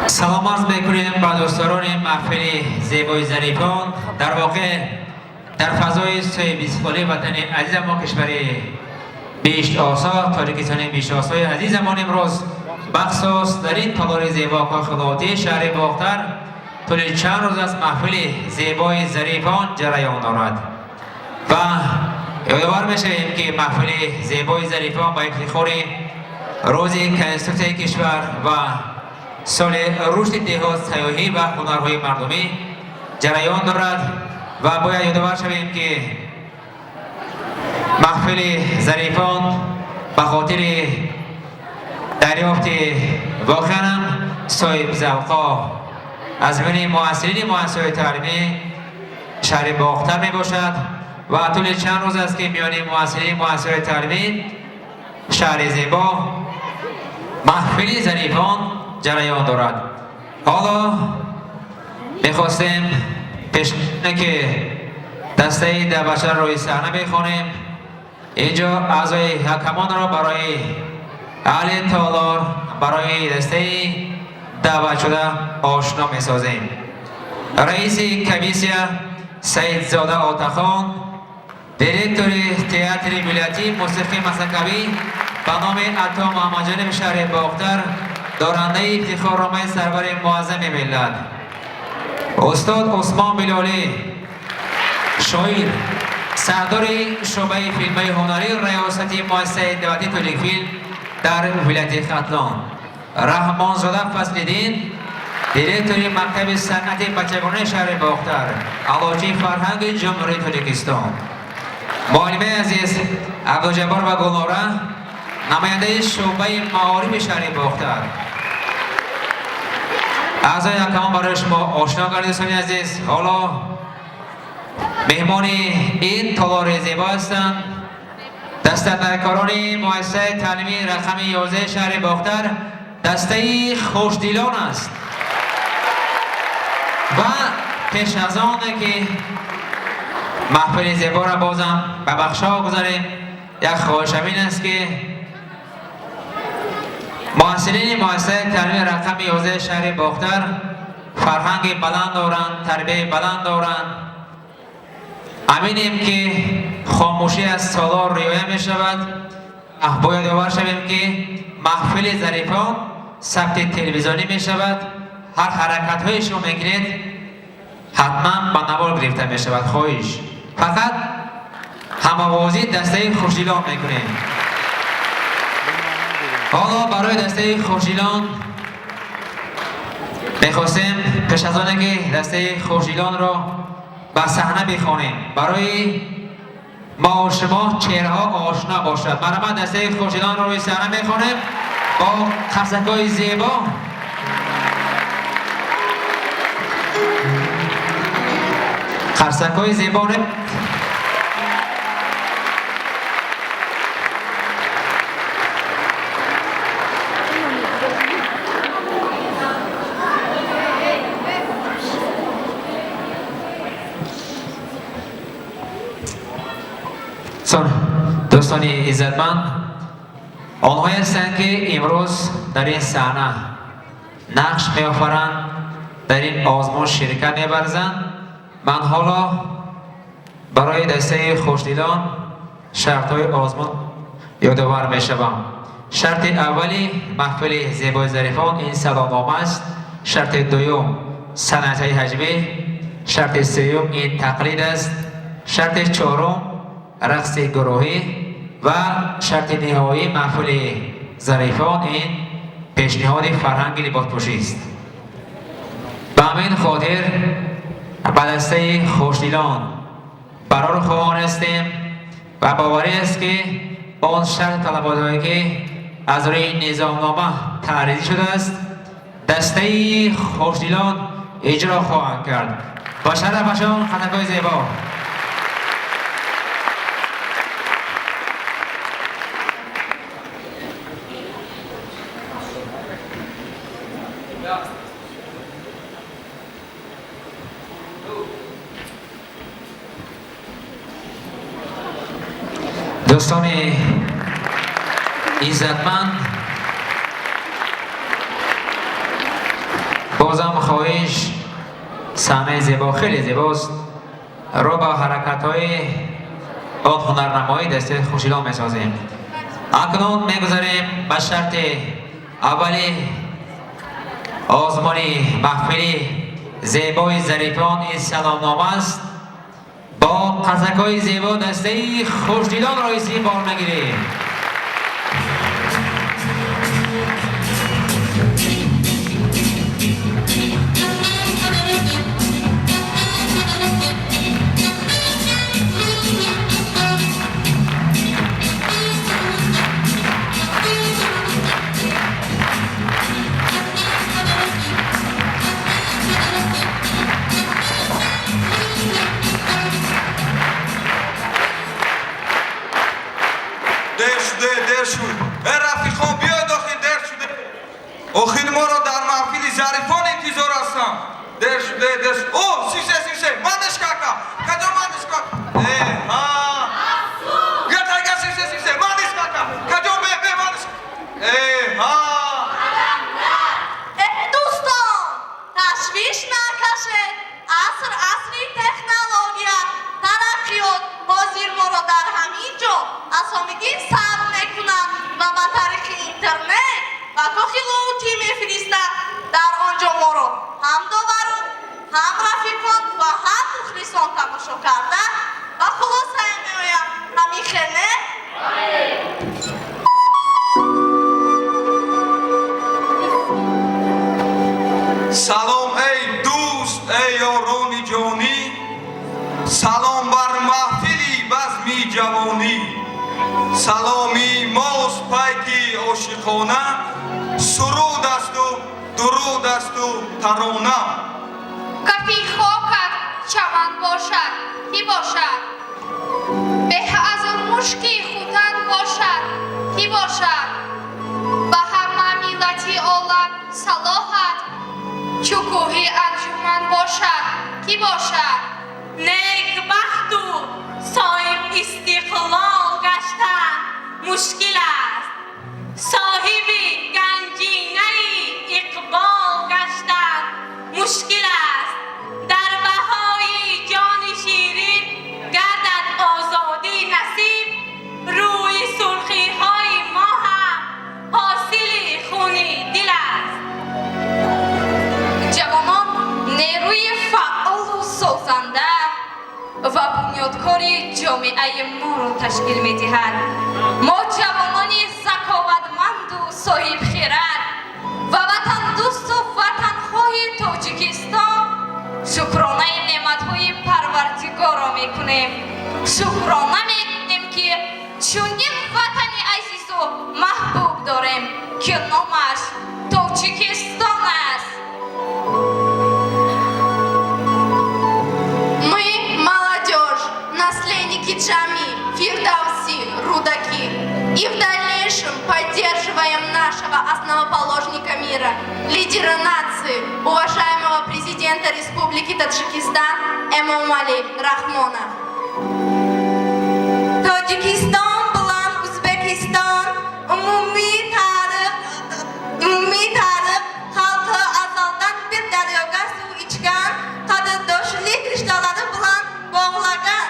سلام عرض میکنیم به دوستان محفل زیبای ظریفان در واقع در فضای 23 وطن عزیز ما کشور بیشت آسا تاریکستان بیشت آسای عزیز ما امروز بخصوص در این تالار زیبا کاخلاتی شهر باختر طول چند روز از محفل زیبای ظریفان جریان دارد و یادآور میشویم که محفل زیبای ظریفان با افتخار روز کنستیتوسیون کشور و سال رشد دهات سیاحی و هنرهای مردمی جریان دارد و باید یادآور شویم که محفل ظریفان به خاطر دریافت واقعا صاحب ذوقا از بین مؤثرین مؤسسات تعلیمی شهر باختر می باشد و طول چند روز است که میان مؤثرین مؤسسات تعلیمی شهر زیبا محفل ظریفان جریان دارد. حالا میخواستیم پیشنهاد که دسته دعوتشده روی صحنه بخوانیم. اینجا اعضای حکمان را برای اهل تالار برای دسته دعوت شده آشنا میسازیم. رئیس کمیسیون سید زاده آتاخان، دیرکتور تئاتر ملیتی موسیقی مسکوی به نام عطا محمد جان شهر باختر دارنده افتخارنامه سرور معظم ملت، استاد عثمان بلالی شاعر سردار شعبه فیلم هنری ریاستی مؤسسه دولتی تولید فیلم در ولایت ختلان، رحمان زاده فضل‌الدین دیرکتور مکتب صنعت بچگانه شهر باختر، علاجی فرهنگ جمهوری تاجیکستان، معلم عزیز عبدالجبار و گلناره نماینده شعبه معارف شهر باختر. اعضای حکمان برای شما آشنا کردید دوستان عزیز. حالا مهمان این تالار زیبا هستند دستندرکاران مؤسسه تعلیمی رقم 11 شهر باختر، دسته خوشدلان است و پیش از آن که محفل زیبا را بازم به بخشا گذاریم یک خواهش همین است که مؤثرین مؤسسه تعلیم رقم 11 شهر باختر فرهنگ بلند دارند، تربیت بلند دارند. امینیم که خاموشی از سالار رعایت می شود. باید یادآور شویم که محفل ظریفان ثبت تلویزیونی می شود. هر حرکت های شما میگیرید حتما به نوار گرفته می شود. خواهش فقط هم‌آوازی دسته خوشدلان میکنیم. حالا برای دسته خوشدلان میخواستیم پیش از آن که دسته خوشدلان را به صحنه بخوانیم برای ما و شما چهره‌ها آشنا باشد. برای دسته خوشدلان را روی صحنه میخوانیم با خرسک‌های زیبا. خرسک‌های زیبا دوستان عزتمند، آنهایی هستند که امروز در این صحنه نقش می‌آفرند، در این آزمایش شرکت می‌ورزند. من حالا برای دسته خوشدلان شرط‌های آزمون یادآور می‌شوم. شرط اولی محفل زیبای ظریفان این صدانامه است. شرط دوم صنعت حجمی. شرط سوم این تقلید است. شرط چهارم رقص گروهی و شرط نهایی محفل ظریفان این پیشنهاد فرهنگ لباس پوشی است. به همین خاطر به دسته خوشدلان برای خواهان هستیم و باوری است که آن شرط طلبات‌هایی که از روی نظامنامه تعریض شده است دسته خوشدلان اجرا خواهند کرد. با شرفشان خطکای زیبا. دوستان عزتمند، بازم خواهش صحنه زیبا خیلی زیباست رو با حرکت های آن هنرنمایی دسته خوشیلا می سازیم. اکنون می گذاریم به شرط اولی آزمانی محفلی زیبای ظریفان این سلامنامه است. با قزک های زیبا دسته خوشدیدان رئیسی بار نگیریم. رفیقان بیاید آخیر دیر شده. آخیر ما را در محفل ظریفان انتظار هستم. دیر شده. اوه سیسه مندش کاکا کجا مندش کاکا ها بیا تایگا سیسه مندش کاکا کجا به مندش ها دوستان تشویش نکشید. عصری تکنولوژیا ترقیات حاضر ما را در همین جا اسامیدین ثبت میکنند و با طریق اینترنت و کاخیلوتی میفرستند. در آنجا ما را هم داوران هم رفیقان و هم مخلصان تماشا کردن و خلاصه میآیم همین خیلی سلام ای دوست ای یاران جانی، سلام بر محفلی بزمی جوانی. سلامی ماست پیکی عاشقانه، سرود است و درود است و ترانه. کافی خاکت چمن باشد کی باشد؟ به از مشکی خوتن باشد کی باشد؟ به همه ملتی عالم صلاحت شکوهی انجمن باشد کی باشد؟ نیکبخت و صاحب استقلال گشتن مشکل است. صاحب گنجینه اقبال گشتن مشکل است. در بهای جان شیرین گردد آزادی نصیب. روی سرخی های ما هم حاصل خونی دل است. جوانان نیروی فعال و سازنده و بنیادکاری جامعه ما را تشکیل می‌دهد. ما جوانانی ذکاوتمند و صاحب خرد و وطن دوست و وطنخواه تاجیکستان شکرانه نعمت‌های پروردگار را می‌کنیم. شکرانه می‌کنیم که چنین وطنی عزیز و محبوب داریم که نامش تاجیکستان است. Джами, Фирдауси, Рудаки. И в дальнейшем поддерживаем нашего основоположника мира, лидера нации, уважаемого президента Республики Таджикистан Эмомали Рахмона. Таджикистан, Блан, Узбекистан, umumiy tarix xalqi azaldan bir daryoga suv ichgan, qadrdoshlik rishtalari bilan bog'lagan.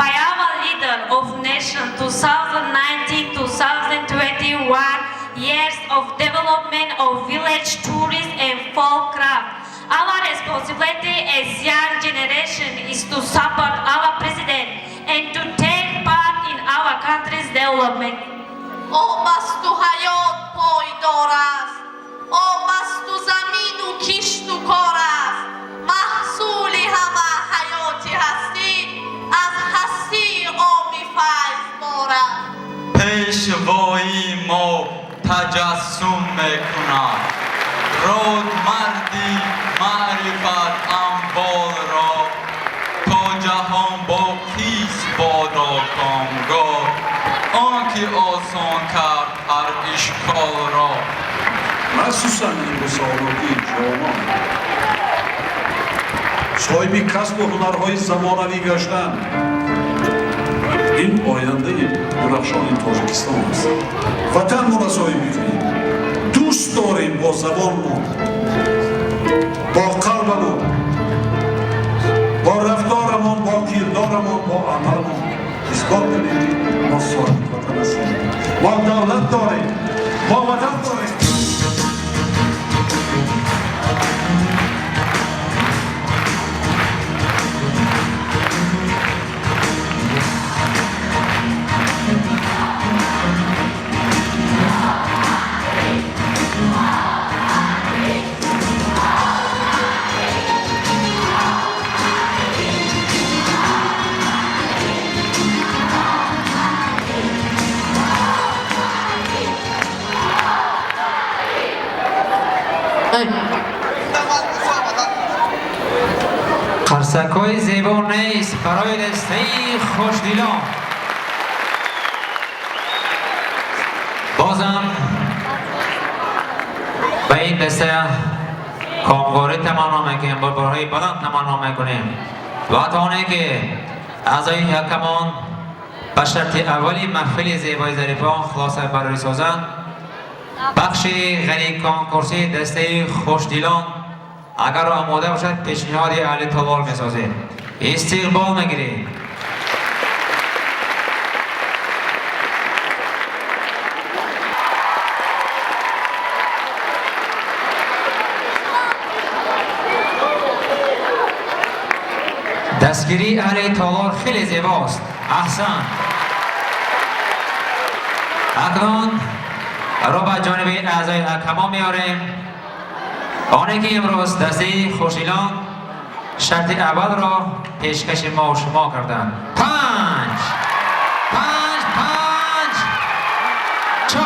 By our leader of nation 2019-2021 years of development of village tourism and folk craft. Our responsibility as young generation is to support our president and to take part in our country's development. Obastu hayot poydor ast. Obastu zamin u kisht u kor ast. Mahsuli hama hayoti hasti az hasti obi fayzbor ast. پیشوایی ما تجسم میکند، رودمردی معرفت انبال را، تا جهان با کیست بادا کامگاه، آنکه آسان کرد هر اشکال را. مخصوصا این رسالتی جوانان صاحب کسب و هنرهای زمانوی گشتن این آینده درخشان تاجیکستان است. وطن ما را صاحب می‌کنیم، دوست داریم با زبانمون با قلبمون، با رفتارمون، با کردارمون، با عملمون اثبات کنیم ما صاحب وطن هستیم، ما دولت داریم، ما وطن داریم. قرصکای زیبا نیست برای دسته خوشدیلان. بازم به این دسته کامگاری تمنا میکنیم، با برای بلند تمنا میکنیم و آنه که اعضای حکمان به شرط اولی محفل زیبای ظریفان خلاصه برای سازند، بخش غنی کانکورسی دسته خوشدیلان اگر آماده باشد پیشنهاد اهل تالار میسازیم. استقبال میگیریم. دستگیری اهل تالار خیلی زیباست. احسن. اکنون را به جانب اعضای حکما میاریم. آنه که امروز دسته خوشدیلان شرط اول را پیشکش ما و شما کردند. 5 4